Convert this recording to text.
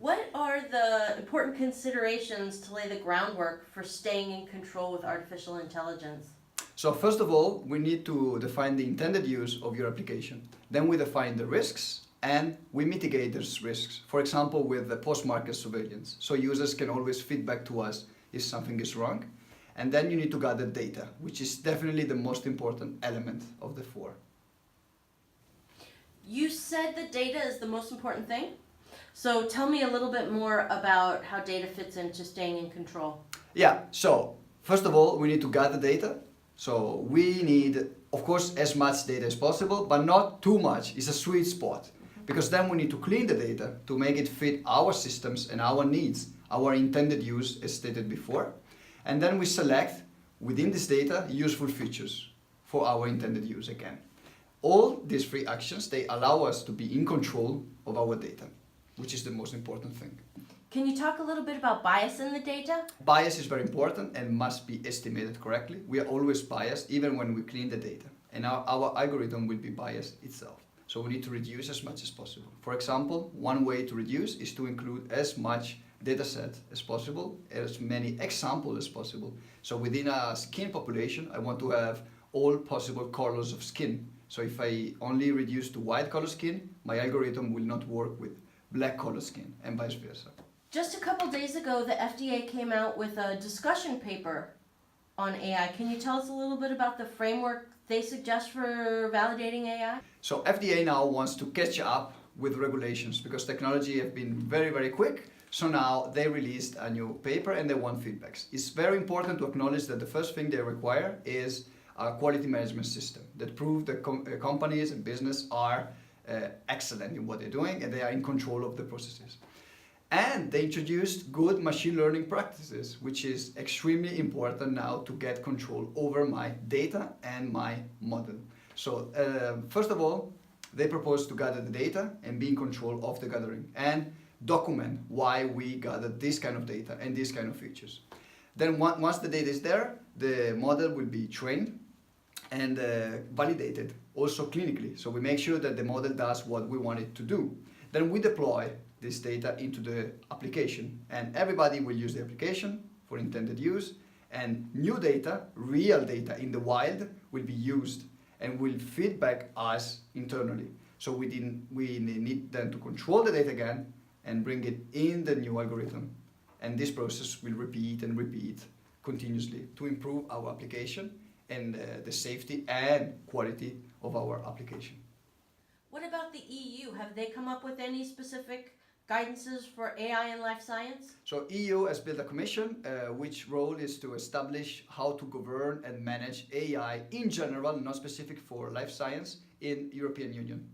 What are the important considerations to lay the groundwork for staying in control with artificial intelligence? So first of all, we need to define the intended use of your application. Then we define the risks and we mitigate those risks. For example, with the post-market surveillance. So users can always feedback to us if something is wrong. And then you need to gather data, which is definitely the most important element of the four. You said that data is the most important thing. So tell me a little bit more about how data fits into staying in control. Yeah, so first of all, we need to gather data. So we need, of course, as much data as possible, but not too much. It's a sweet spot. Because then we need to clean the data to make it fit our systems and our needs, our intended use, as stated before. And then we select, within this data, useful features for our intended use again. All these three actions, they allow us to be in control of our data, which is the most important thing. Can you talk a little bit about bias in the data? Bias is very important and must be estimated correctly. We are always biased, even when we clean the data. And our algorithm will be biased itself. So we need to reduce as much as possible. For example, one way to reduce is to include as much data set as possible, as many examples as possible. So within a skin population, I want to have all possible colors of skin. So if I only reduce to white color skin, my algorithm will not work with black color skin and vice versa. Just a couple days ago, the FDA came out with a discussion paper on AI. Can you tell us a little bit about the framework they suggest for validating AI? So FDA now wants to catch up with regulations because technology have been very, very quick. So now they released a new paper and they want feedbacks. It's very important to acknowledge that the first thing they require is a quality management system that proves that companies and business are excellent in what they're doing and they are in control of the processes. And they introduced good machine learning practices, which is extremely important now to get control over my data and my model. So first of all, they propose to gather the data and be in control of the gathering and document why we gathered this kind of data and these kind of features. Then once the data is there, the model will be trained and validated, also clinically. So we make sure that the model does what we want it to do. Then we deploy this data into the application and everybody will use the application for intended use and new data, real data in the wild will be used and will feedback us internally. So we need then to control the data again and bring it in the new algorithm. And this process will repeat and repeat continuously to improve our application and the safety and quality of our application. What about the EU? Have they come up with any specific guidances for AI in life science? So EU has built a commission which role is to establish how to govern and manage AI in general, not specific for life science, in European Union.